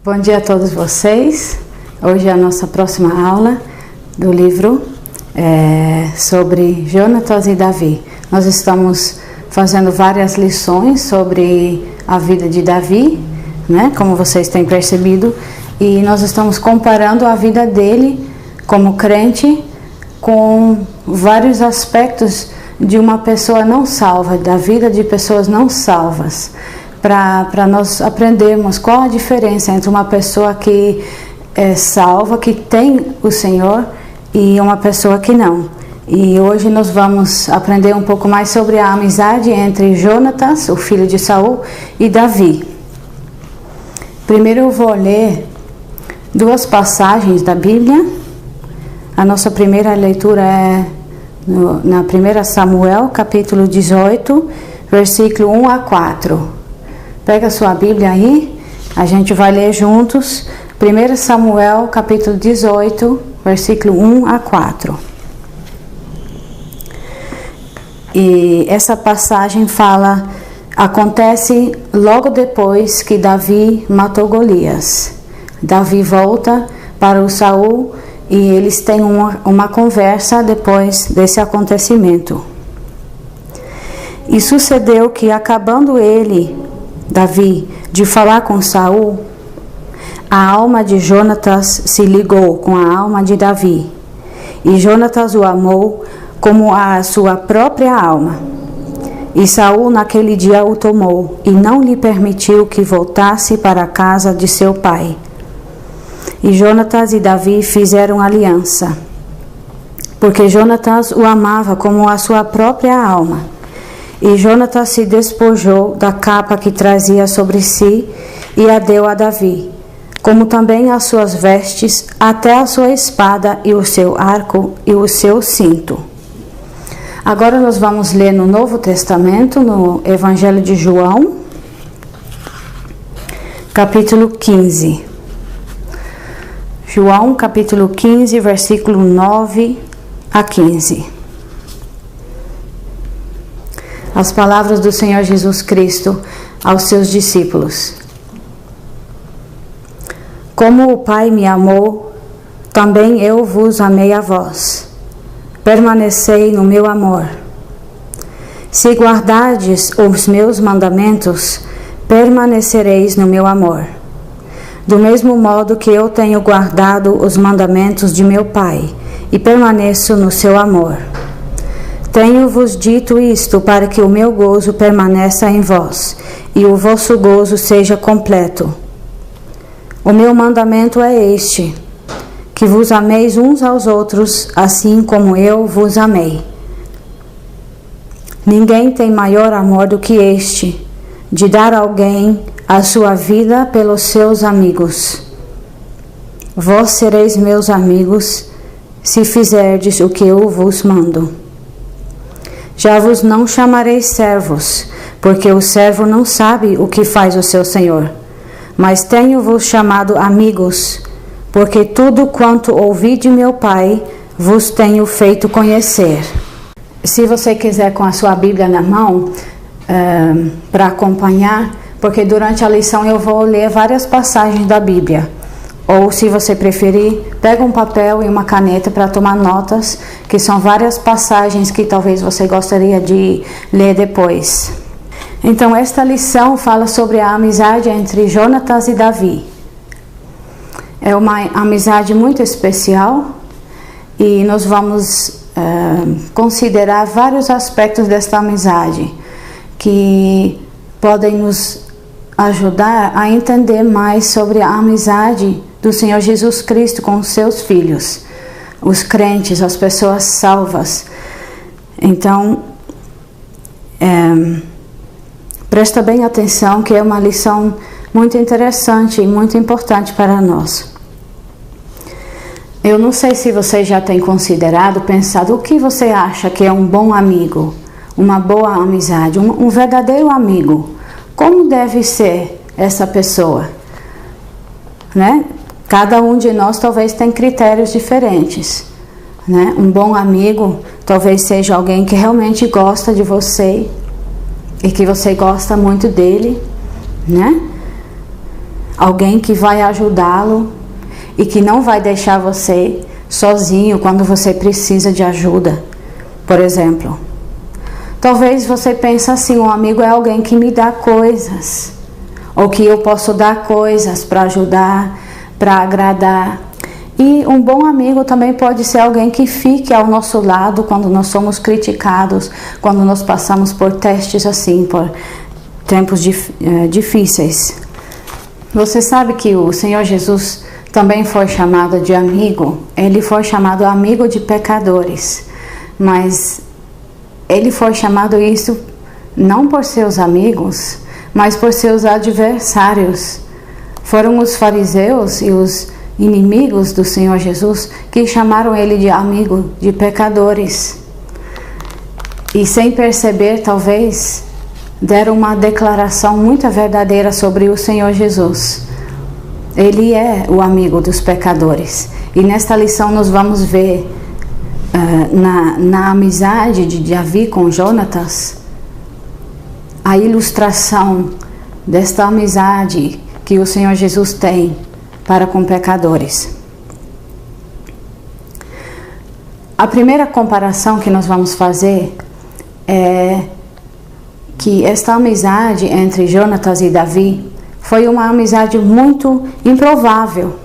Bom dia a todos vocês. Hoje é a nossa próxima aula do livro sobre Jonatas e Davi. Nós estamos fazendo várias lições sobre a vida de Davi, né? Como vocês têm percebido, e nós estamos comparando a vida dele como crente com vários aspectos de uma pessoa não salva, da vida de pessoas não salvas, para nós aprendermos qual a diferença entre uma pessoa que é salva, que tem o Senhor, e uma pessoa que não. E hoje nós vamos aprender um pouco mais sobre a amizade entre Jonatas, o filho de Saul, e Davi. Primeiro eu vou ler duas passagens da Bíblia. A nossa primeira leitura é na 1 Samuel, capítulo 18, versículo 1 a 4. Pega a sua Bíblia aí, a gente vai ler juntos. 1 Samuel, capítulo 18, versículo 1 a 4. E essa passagem acontece logo depois que Davi matou Golias. Davi volta para o Saul e eles têm uma conversa depois desse acontecimento. E sucedeu que, acabando Davi, de falar com Saul, a alma de Jonatas se ligou com a alma de Davi, e Jonatas o amou como a sua própria alma. E Saul naquele dia o tomou, e não lhe permitiu que voltasse para a casa de seu pai. E Jonatas e Davi fizeram aliança, porque Jonatas o amava como a sua própria alma. E Jonatas se despojou da capa que trazia sobre si e a deu a Davi, como também as suas vestes, até a sua espada e o seu arco e o seu cinto. Agora nós vamos ler no Novo Testamento, no Evangelho de João, capítulo 15. João, capítulo 15, versículo 9 a 15. As palavras do Senhor Jesus Cristo aos seus discípulos. Como o Pai me amou, também eu vos amei a vós. Permanecei no meu amor. Se guardardes os meus mandamentos, permanecereis no meu amor. Do mesmo modo que eu tenho guardado os mandamentos de meu Pai, e permaneço no seu amor. Tenho-vos dito isto para que o meu gozo permaneça em vós, e o vosso gozo seja completo. O meu mandamento é este, que vos ameis uns aos outros, assim como eu vos amei. Ninguém tem maior amor do que este, de dar a alguém a sua vida pelos seus amigos. Vós sereis meus amigos, se fizerdes o que eu vos mando. Já vos não chamarei servos, porque o servo não sabe o que faz o seu senhor. Mas tenho-vos chamado amigos, porque tudo quanto ouvi de meu Pai, vos tenho feito conhecer. Se você quiser com a sua Bíblia na mão, para acompanhar, porque durante a lição eu vou ler várias passagens da Bíblia. Ou, se você preferir, pega um papel e uma caneta para tomar notas, que são várias passagens que talvez você gostaria de ler depois. Então, esta lição fala sobre a amizade entre Jonatas e Davi. É uma amizade muito especial e nós vamos considerar vários aspectos desta amizade que podem nos ajudar a entender mais sobre a amizade do Senhor Jesus Cristo com os seus filhos, os crentes, as pessoas salvas. Então, presta bem atenção, que é uma lição muito interessante e muito importante para nós. Eu não sei se você já tem pensado o que você acha que é um bom amigo, uma boa amizade, um verdadeiro amigo. Como deve ser essa pessoa, né? Cada um de nós talvez tem critérios diferentes, né? Um bom amigo talvez seja alguém que realmente gosta de você e que você gosta muito dele, né? alguém que vai ajudá-lo e que não vai deixar você sozinho quando você precisa de ajuda. Por exemplo, talvez você pense assim, um amigo é alguém que me dá coisas, ou que eu posso dar coisas para ajudar, para agradar. E um bom amigo também pode ser alguém que fique ao nosso lado quando nós somos criticados, quando nós passamos por testes assim, por tempos difíceis. Você sabe que o Senhor Jesus também foi chamado de amigo? Ele foi chamado amigo de pecadores, mas ele foi chamado isso não por seus amigos, mas por seus adversários. Foram os fariseus e os inimigos do Senhor Jesus que chamaram ele de amigo de pecadores. E sem perceber, talvez, deram uma declaração muito verdadeira sobre o Senhor Jesus. Ele é o amigo dos pecadores. E nesta lição nós vamos ver na amizade de Davi com Jonatas a ilustração desta amizade que o Senhor Jesus tem para com pecadores. A primeira comparação que nós vamos fazer é que esta amizade entre Jonatas e Davi foi uma amizade muito improvável.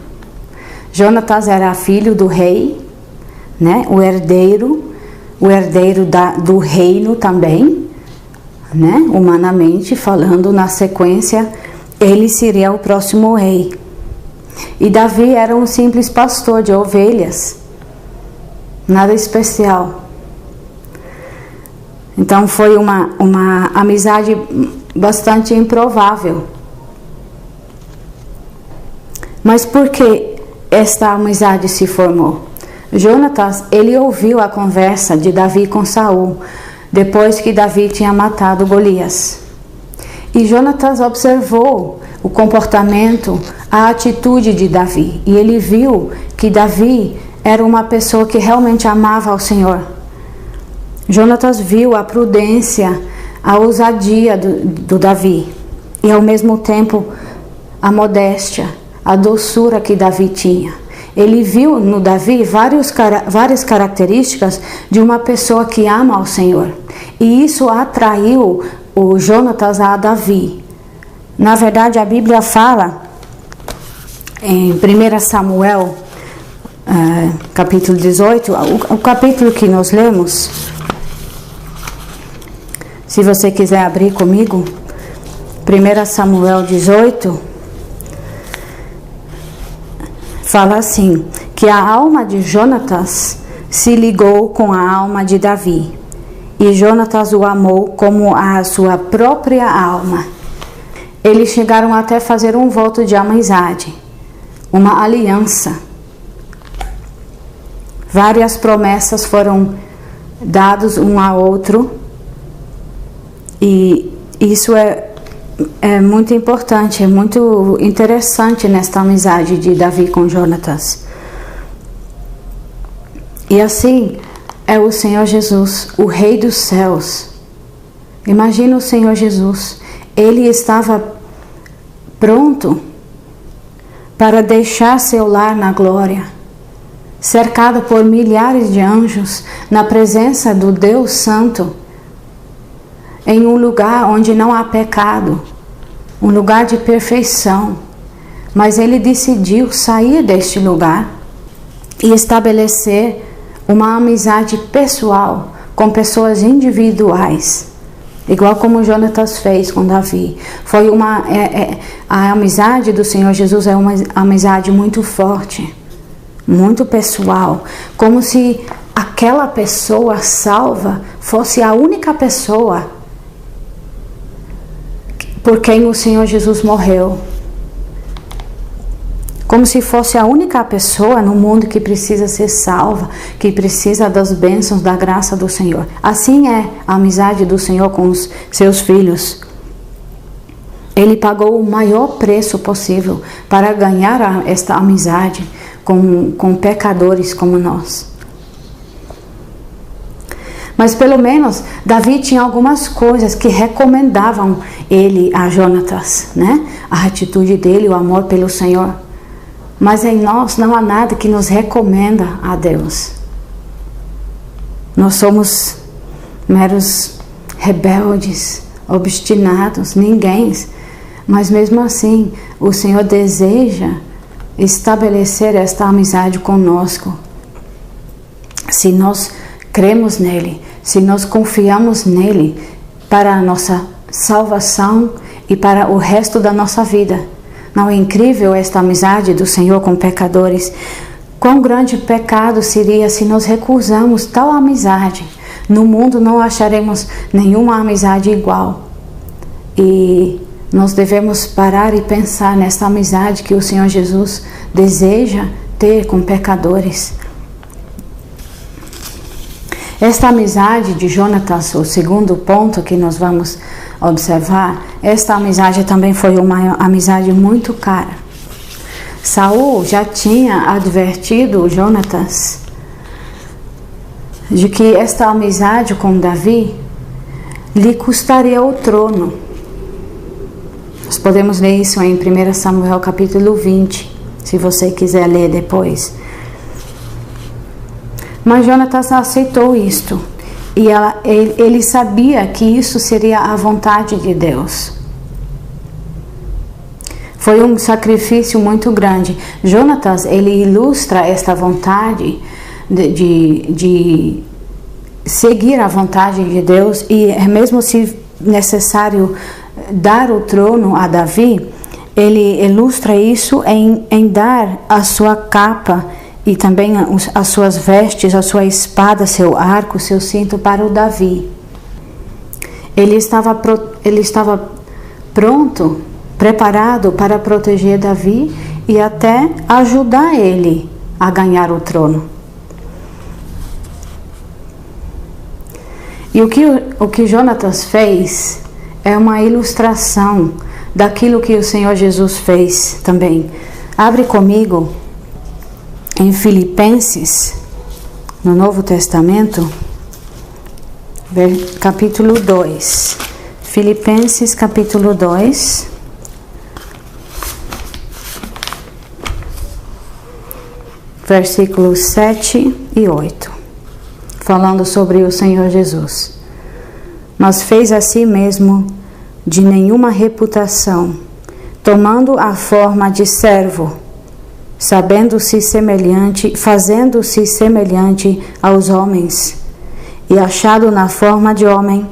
Jonatas era filho do rei, né? O herdeiro do reino também, né? Humanamente falando, na sequência, ele seria o próximo rei. E Davi era um simples pastor de ovelhas, nada especial. Então foi uma amizade bastante improvável. Mas por que esta amizade se formou? Jonatas, ele ouviu a conversa de Davi com Saul, depois que Davi tinha matado Golias. E Jonatas observou o comportamento, a atitude de Davi. E ele viu que Davi era uma pessoa que realmente amava ao Senhor. Jonatas viu a prudência, a ousadia do Davi. E ao mesmo tempo a modéstia, a doçura que Davi tinha. Ele viu no Davi várias características de uma pessoa que ama ao Senhor. E isso atraiu o Jonatas a Davi. Na verdade, a Bíblia fala em 1 Samuel, capítulo 18, o capítulo que nós lemos. Se você quiser abrir comigo, 1 Samuel 18, fala assim, que a alma de Jonatas se ligou com a alma de Davi, e Jonatas o amou como a sua própria alma. Eles chegaram até fazer um voto de amizade, uma aliança. Várias promessas foram dadas um ao outro, e isso é muito importante, é muito interessante nesta amizade de Davi com Jonatas. E assim é o Senhor Jesus, o Rei dos céus. Imagina o Senhor Jesus, ele estava pronto para deixar seu lar na glória, cercado por milhares de anjos, na presença do Deus Santo, em um lugar onde não há pecado, um lugar de perfeição. Mas ele decidiu sair deste lugar e estabelecer uma amizade pessoal com pessoas individuais, igual como Jonatas fez com Davi. Foi a amizade do Senhor Jesus é uma amizade muito forte, muito pessoal, como se aquela pessoa salva fosse a única pessoa por quem o Senhor Jesus morreu. Como se fosse a única pessoa no mundo que precisa ser salva, que precisa das bênçãos da graça do Senhor. Assim é a amizade do Senhor com os seus filhos. Ele pagou o maior preço possível para ganhar esta amizade com pecadores como nós. Mas pelo menos Davi tinha algumas coisas que recomendavam ele a Jonatas, né? A atitude dele, o amor pelo Senhor. Mas em nós não há nada que nos recomenda a Deus. Nós somos meros rebeldes, obstinados, ninguém. Mas mesmo assim, o Senhor deseja estabelecer esta amizade conosco. Se nós cremos nele, se nós confiamos nele para a nossa salvação e para o resto da nossa vida. Não é incrível esta amizade do Senhor com pecadores? Quão grande pecado seria se nós recusamos tal amizade? No mundo não acharemos nenhuma amizade igual. E nós devemos parar e pensar nesta amizade que o Senhor Jesus deseja ter com pecadores. Esta amizade de Jonatas, o segundo ponto que nós vamos observar, esta amizade também foi uma amizade muito cara. Saul já tinha advertido Jonatas de que esta amizade com Davi lhe custaria o trono. Nós podemos ler isso em 1 Samuel capítulo 20, se você quiser ler depois. Mas Jonatas aceitou isto. E ele sabia que isso seria a vontade de Deus. Foi um sacrifício muito grande. Jonatas, ele ilustra esta vontade de seguir a vontade de Deus. E mesmo se necessário dar o trono a Davi, ele ilustra isso em dar a sua capa e também as suas vestes, a sua espada, seu arco, seu cinto para o Davi. Ele estava pronto, preparado para proteger Davi e até ajudar ele a ganhar o trono. E o que Jonatas fez é uma ilustração daquilo que o Senhor Jesus fez também. Abre comigo em Filipenses, no Novo Testamento, capítulo 2. Filipenses, capítulo 2. Versículos 7 e 8. Falando sobre o Senhor Jesus. Mas fez a si mesmo de nenhuma reputação, tomando a forma de servo, fazendo-se semelhante aos homens, e achado na forma de homem,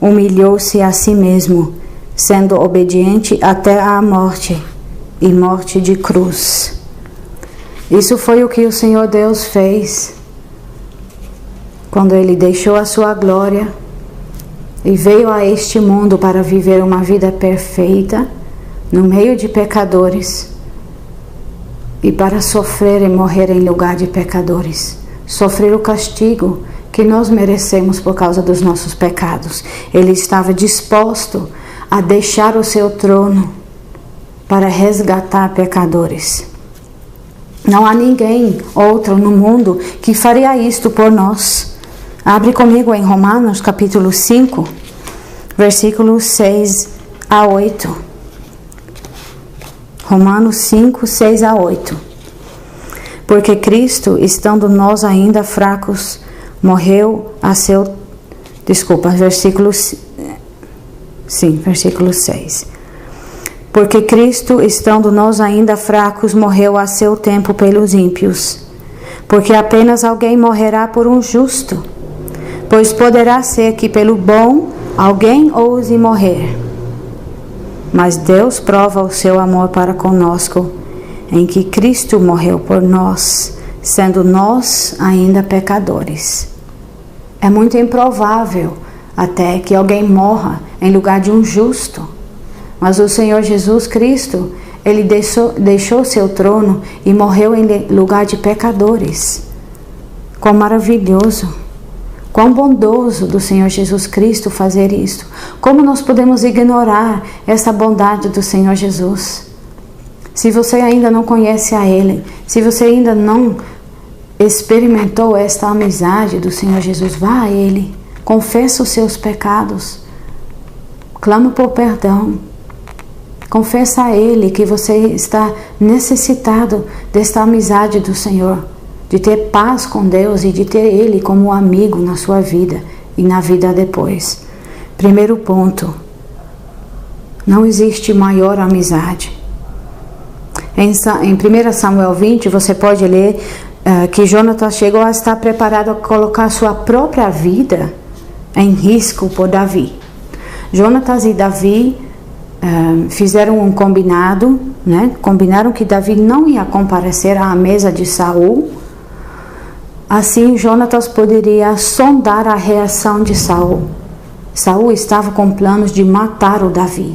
humilhou-se a si mesmo, sendo obediente até à morte, e morte de cruz. Isso foi o que o Senhor Deus fez, quando Ele deixou a sua glória, e veio a este mundo para viver uma vida perfeita, no meio de pecadores, e para sofrer e morrer em lugar de pecadores, sofrer o castigo que nós merecemos por causa dos nossos pecados. Ele estava disposto a deixar o seu trono para resgatar pecadores. Não há ninguém outro no mundo que faria isto por nós. Abre comigo em Romanos capítulo 5, versículos 6 a 8. Romanos 5, 6 a 8. Porque Cristo, estando nós ainda fracos, morreu a seu... versículo 6. Porque Cristo, estando nós ainda fracos, morreu a seu tempo pelos ímpios. Porque apenas alguém morrerá por um justo, pois poderá ser que pelo bom alguém ouse morrer. Mas Deus prova o seu amor para conosco, em que Cristo morreu por nós, sendo nós ainda pecadores. É muito improvável até que alguém morra em lugar de um justo. Mas o Senhor Jesus Cristo, Ele deixou seu trono e morreu em lugar de pecadores. Quão maravilhoso! Quão bondoso do Senhor Jesus Cristo fazer isto. Como nós podemos ignorar essa bondade do Senhor Jesus? Se você ainda não conhece a Ele, se você ainda não experimentou esta amizade do Senhor Jesus, vá a Ele, confessa os seus pecados, clama por perdão, confessa a Ele que você está necessitado desta amizade do Senhor, de ter paz com Deus e de ter Ele como amigo na sua vida e na vida depois. Primeiro ponto, não existe maior amizade. Em 1 Samuel 20, você pode ler que Jonatas chegou a estar preparado a colocar sua própria vida em risco por Davi. Jonatas e Davi fizeram um combinado, né? Combinaram que Davi não ia comparecer à mesa de Saul. Assim, Jonatas poderia sondar a reação de Saul. Saul estava com planos de matar o Davi.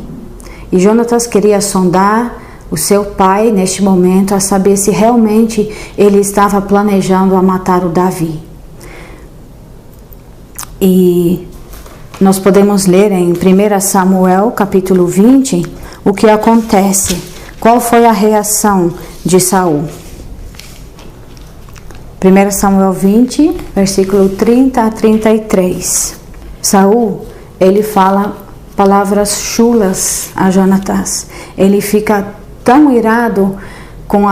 E Jonatas queria sondar o seu pai neste momento, a saber se realmente ele estava planejando a matar o Davi. E nós podemos ler em 1 Samuel capítulo 20 o que acontece. Qual foi a reação de Saul? 1 Samuel 20, versículo 30 a 33. Saul, ele fala palavras chulas a Jonatas. Ele fica tão irado com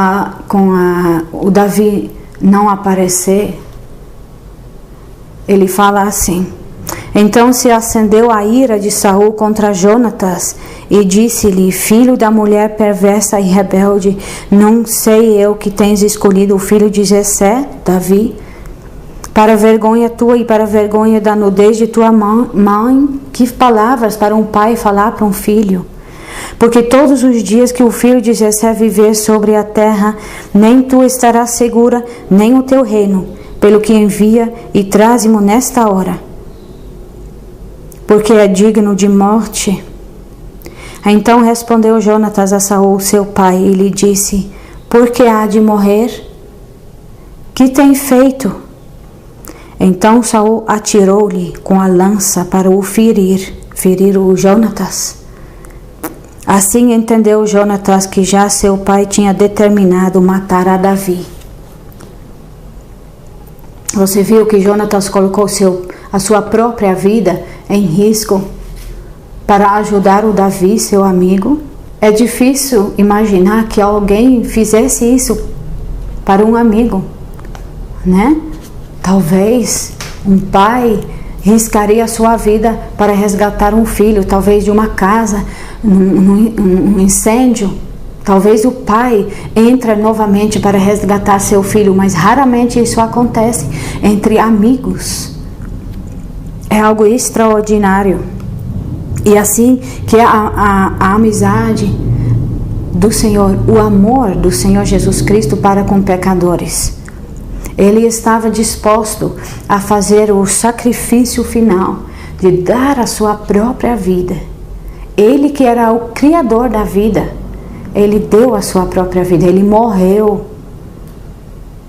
o Davi não aparecer. Ele fala assim: então se acendeu a ira de Saul contra Jonatas e disse-lhe: filho da mulher perversa e rebelde, não sei eu que tens escolhido o filho de Jessé, Davi, para vergonha tua e para vergonha da nudez de tua mãe? Que palavras para um pai falar para um filho? Porque todos os dias que o filho de Jessé viver sobre a terra, nem tu estarás segura, nem o teu reino, pelo que envia e traze-mo nesta hora, porque é digno de morte. Então respondeu Jonatas a Saul, seu pai, e lhe disse: por que há de morrer? Que tem feito? Então Saul atirou-lhe com a lança para o ferir o Jonatas. Assim entendeu Jonatas que já seu pai tinha determinado matar a Davi. Você viu que Jonatas colocou a sua própria vida em risco para ajudar o Davi, seu amigo? É difícil imaginar que alguém fizesse isso para um amigo, né? Talvez um pai riscaria a sua vida para resgatar um filho, talvez de uma casa, num incêndio. Talvez o pai entre novamente para resgatar seu filho, mas raramente isso acontece entre amigos. É algo extraordinário. E assim que a amizade do Senhor, o amor do Senhor Jesus Cristo para com pecadores. Ele estava disposto a fazer o sacrifício final de dar a sua própria vida. Ele que era o Criador da vida, ele deu a sua própria vida. Ele morreu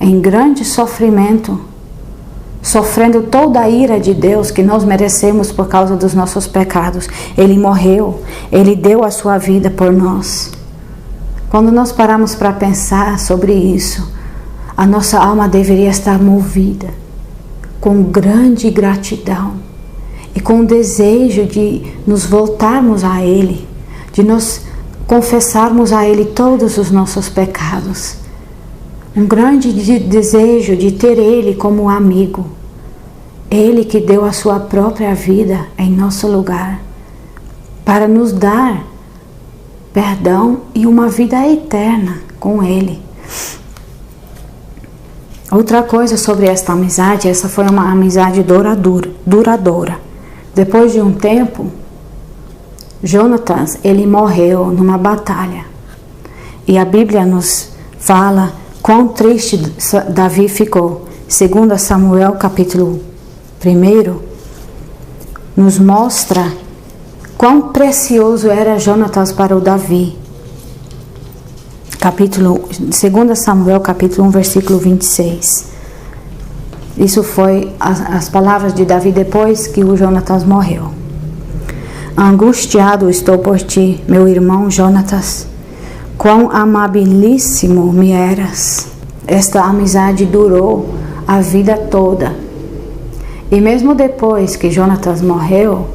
em grande sofrimento, sofrendo toda a ira de Deus que nós merecemos por causa dos nossos pecados. Ele morreu, ele deu a sua vida por nós. Quando nós paramos para pensar sobre isso, a nossa alma deveria estar movida com grande gratidão e com o desejo de nos voltarmos a Ele, de nos confessarmos a Ele todos os nossos pecados. Um grande desejo de ter Ele como amigo. Ele que deu a sua própria vida em nosso lugar para nos dar perdão e uma vida eterna com Ele. Outra coisa sobre esta amizade, essa foi uma amizade duradoura. Depois de um tempo, Jonatas, ele morreu numa batalha. E a Bíblia nos fala quão triste Davi ficou. 2 Samuel capítulo 1 nos mostra quão precioso era Jonatas para o Davi. 2 Samuel capítulo 1, versículo 26. Isso foi as palavras de Davi depois que o Jonatas morreu. Angustiado estou por ti, meu irmão Jonatas. Quão amabilíssimo me eras. Esta amizade durou a vida toda. E mesmo depois que Jonatas morreu,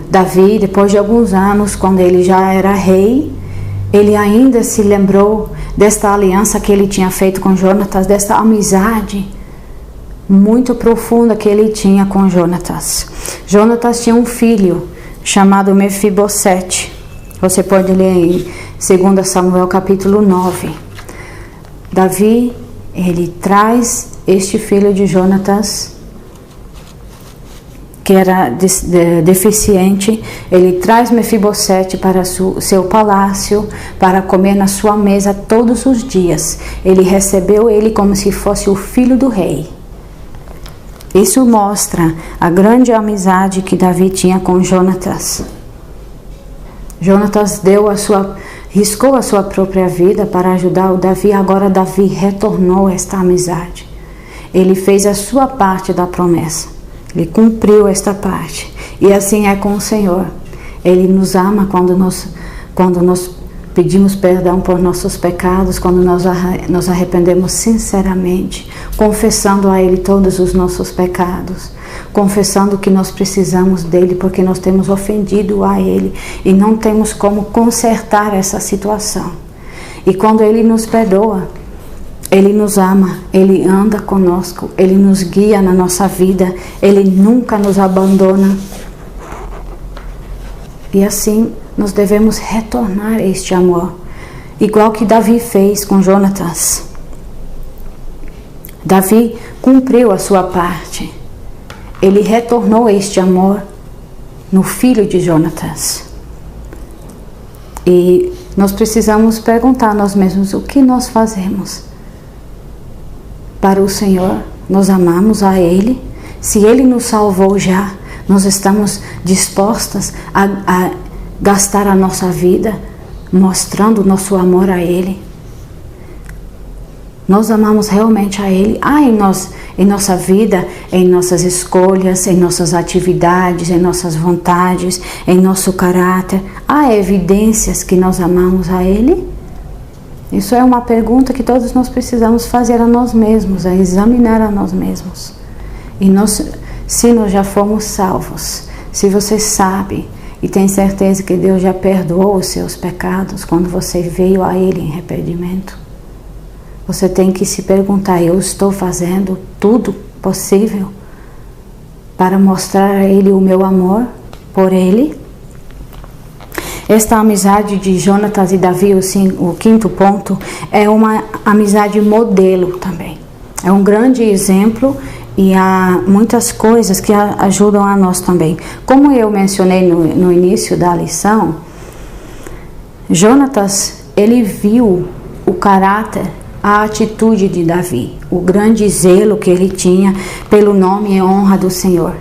Davi, depois de alguns anos, quando ele já era rei, ele ainda se lembrou desta aliança que ele tinha feito com Jonatas, desta amizade muito profunda que ele tinha com Jonatas. Jonatas tinha um filho chamado Mefibosete. Você pode ler em 2 Samuel capítulo 9. Davi, ele traz este filho de Jonatas, que era deficiente, ele traz Mefibosete para seu palácio, para comer na sua mesa todos os dias. Ele recebeu ele como se fosse o filho do rei. Isso mostra a grande amizade que Davi tinha com Jonatas. Jonatas riscou a sua própria vida para ajudar o Davi. Agora Davi retornou esta amizade. Ele fez a sua parte da promessa. Ele cumpriu esta parte. E assim é com o Senhor. Ele nos ama quando nós pedimos perdão por nossos pecados, quando nós nos arrependemos sinceramente, confessando a Ele todos os nossos pecados, confessando que nós precisamos dEle porque nós temos ofendido a Ele e não temos como consertar essa situação. E quando Ele nos perdoa, Ele nos ama, Ele anda conosco, Ele nos guia na nossa vida, Ele nunca nos abandona. E assim nós devemos retornar este amor, igual que Davi fez com Jonatas. Davi cumpriu a sua parte. Ele retornou este amor no filho de Jonatas. E nós precisamos perguntar a nós mesmos o que nós fazemos para o Senhor. Nós amamos a Ele. Se Ele nos salvou já, nós estamos dispostas a gastar a nossa vida mostrando o nosso amor a Ele. Nós amamos realmente a Ele. Em nossa vida, em nossas escolhas, em nossas atividades, em nossas vontades, em nosso caráter, há evidências que nós amamos a Ele? Isso é uma pergunta que todos nós precisamos fazer a nós mesmos, a examinar a nós mesmos. E se nós já fomos salvos, se você sabe e tem certeza que Deus já perdoou os seus pecados quando você veio a Ele em arrependimento, você tem que se perguntar: eu estou fazendo tudo possível para mostrar a Ele o meu amor por Ele? Esta amizade de Jonatas e Davi, o quinto ponto, é uma amizade modelo também. É um grande exemplo e há muitas coisas que ajudam a nós também. Como eu mencionei no início da lição, Jonatas, ele viu o caráter, a atitude de Davi, o grande zelo que ele tinha pelo nome e honra do Senhor.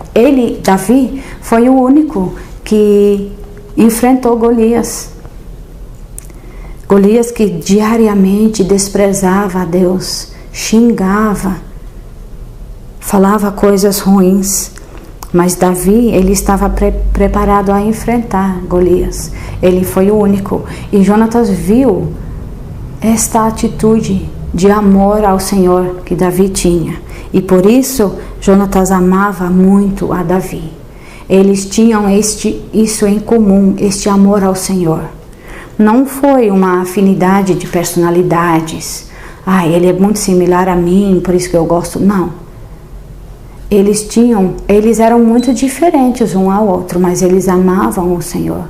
Davi, foi o único que enfrentou Golias. Golias que diariamente desprezava a Deus, xingava, falava coisas ruins. Mas Davi, ele estava preparado a enfrentar Golias. Ele foi o único. E Jonatas viu esta atitude de amor ao Senhor que Davi tinha. E por isso, Jonatas amava muito a Davi. Eles tinham isso em comum, este amor ao Senhor. Não foi uma afinidade de personalidades. Ele é muito similar a mim, por isso que eu gosto. Não. Eles eram muito diferentes um ao outro, mas eles amavam o Senhor.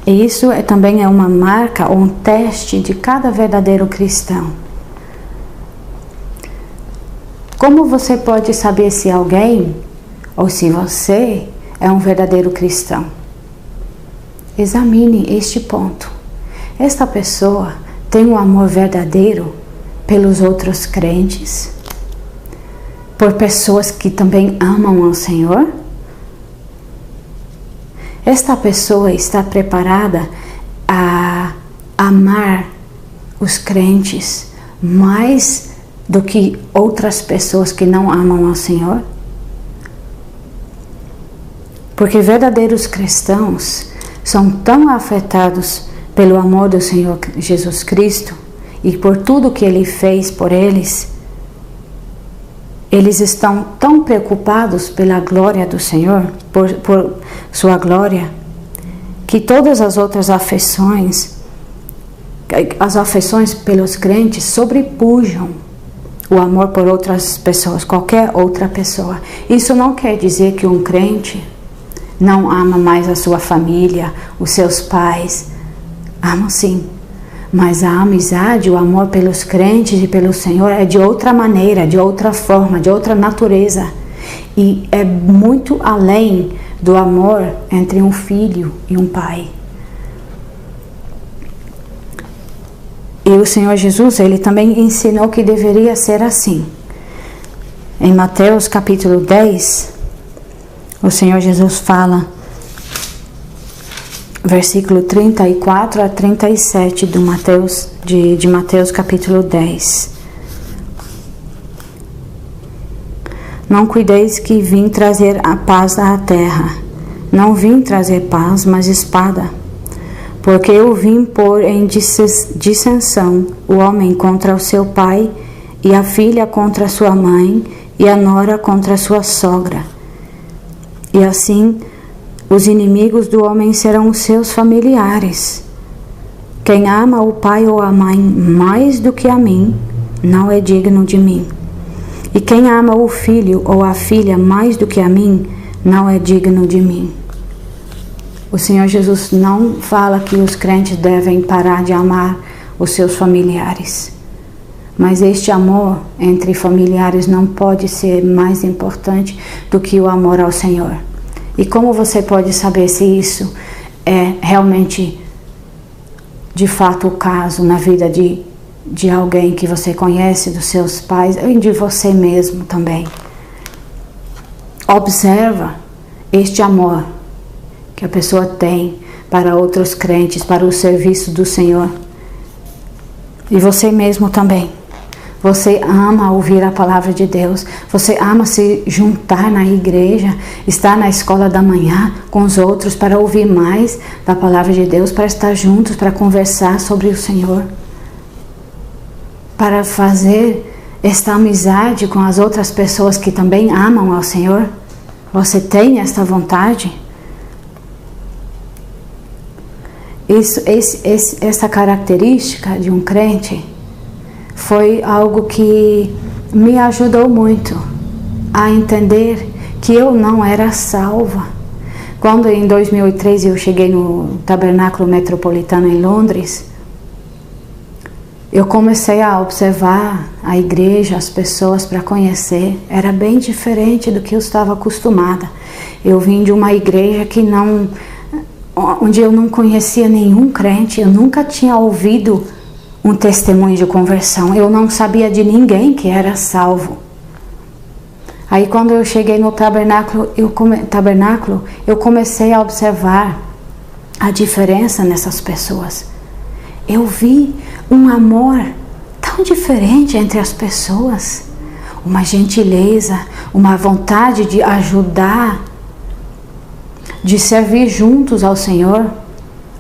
E isso também é uma marca ou um teste de cada verdadeiro cristão. Como você pode saber se alguém ou se você é um verdadeiro cristão? Examine este ponto. Esta pessoa tem um amor verdadeiro pelos outros crentes? Por pessoas que também amam ao Senhor? Esta pessoa está preparada a amar os crentes mais do que outras pessoas que não amam ao Senhor? Porque verdadeiros cristãos são tão afetados pelo amor do Senhor Jesus Cristo e por tudo que Ele fez por eles, eles estão tão preocupados pela glória do Senhor, por sua glória, que todas as outras afeições, as afeições pelos crentes sobrepujam o amor por outras pessoas, qualquer outra pessoa. Isso não quer dizer que um crente não ama mais a sua família, os seus pais. Ama sim. Mas a amizade, o amor pelos crentes e pelo Senhor é de outra maneira, de outra forma, de outra natureza. E é muito além do amor entre um filho e um pai. E o Senhor Jesus, Ele também ensinou que deveria ser assim. Em Mateus capítulo 10, o Senhor Jesus fala, versículo 34 a 37 de Mateus capítulo 10. Não cuideis que vim trazer a paz à terra. Não vim trazer paz, mas espada. Porque eu vim pôr em dissensão o homem contra o seu pai, e a filha contra a sua mãe, e a nora contra a sua sogra. E assim, os inimigos do homem serão os seus familiares. Quem ama o pai ou a mãe mais do que a mim, não é digno de mim. E quem ama o filho ou a filha mais do que a mim, não é digno de mim. O Senhor Jesus não fala que os crentes devem parar de amar os seus familiares. Mas este amor entre familiares não pode ser mais importante do que o amor ao Senhor. E como você pode saber se isso é realmente, de fato, o caso na vida de alguém que você conhece, dos seus pais, e de você mesmo também? Observa este amor que a pessoa tem para outros crentes, para o serviço do Senhor. E você mesmo também. Você ama ouvir a palavra de Deus. Você ama se juntar na igreja, estar na escola da manhã com os outros para ouvir mais da palavra de Deus, para estar juntos, para conversar sobre o Senhor, para fazer esta amizade com as outras pessoas que também amam ao Senhor. Você tem esta vontade? Essa característica de um crente foi algo que me ajudou muito a entender que eu não era salva. Quando em 2003 eu cheguei no Tabernáculo Metropolitano em Londres, eu comecei a observar a igreja, as pessoas, para conhecer. Era bem diferente do que eu estava acostumada. Eu vim de uma igreja onde eu não conhecia nenhum crente, eu nunca tinha ouvido um testemunho de conversão, eu não sabia de ninguém que era salvo. Aí quando eu cheguei no tabernáculo, eu comecei a observar a diferença nessas pessoas. Eu vi um amor tão diferente entre as pessoas, uma gentileza, uma vontade de ajudar, de servir juntos ao Senhor.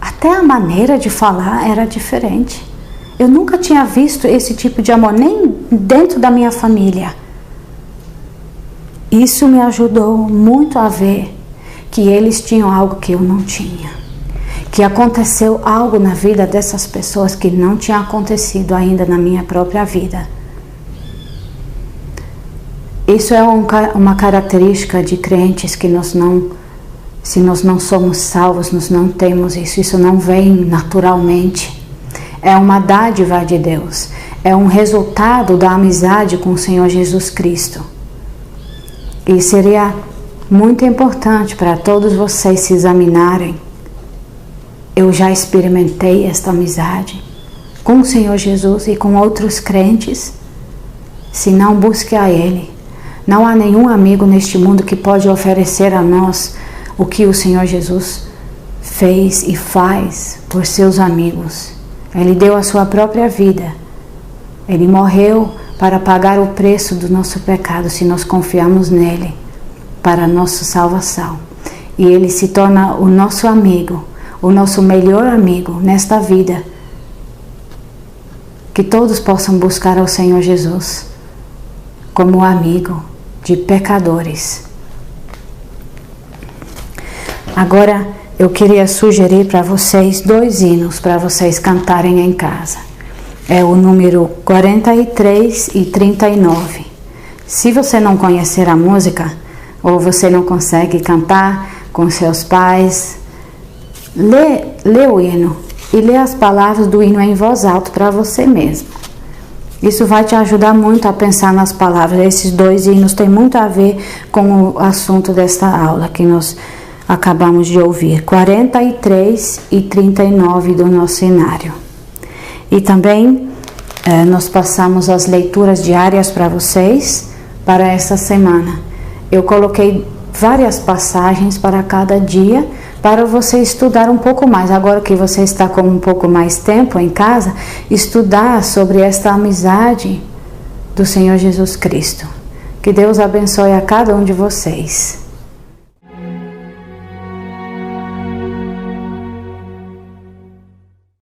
Até a maneira de falar era diferente. Eu nunca tinha visto esse tipo de amor, nem dentro da minha família. Isso me ajudou muito a ver que eles tinham algo que eu não tinha. Que aconteceu algo na vida dessas pessoas que não tinha acontecido ainda na minha própria vida. Isso é uma característica de crentes que se nós não somos salvos, nós não temos isso. Isso não vem naturalmente. É uma dádiva de Deus. É um resultado da amizade com o Senhor Jesus Cristo. E seria muito importante para todos vocês se examinarem. Eu já experimentei esta amizade com o Senhor Jesus e com outros crentes. Se não, busque a Ele. Não há nenhum amigo neste mundo que pode oferecer a nós o que o Senhor Jesus fez e faz por seus amigos. Ele deu a sua própria vida. Ele morreu para pagar o preço do nosso pecado, se nós confiarmos nele, para a nossa salvação. E Ele se torna o nosso amigo, o nosso melhor amigo nesta vida. Que todos possam buscar ao Senhor Jesus como amigo de pecadores. Agora eu queria sugerir para vocês 2 hinos para vocês cantarem em casa. É o número 43 e 39. Se você não conhecer a música, ou você não consegue cantar com seus pais, lê o hino e lê as palavras do hino em voz alta para você mesmo. Isso vai te ajudar muito a pensar nas palavras. Esses 2 hinos têm muito a ver com o assunto desta aula que nós acabamos de ouvir. 43 e 39 do nosso cenário. E também nós passamos as leituras diárias para vocês para essa semana. Eu coloquei várias passagens para cada dia para você estudar um pouco mais. Agora que você está com um pouco mais tempo em casa, estudar sobre esta amizade do Senhor Jesus Cristo. Que Deus abençoe a cada um de vocês.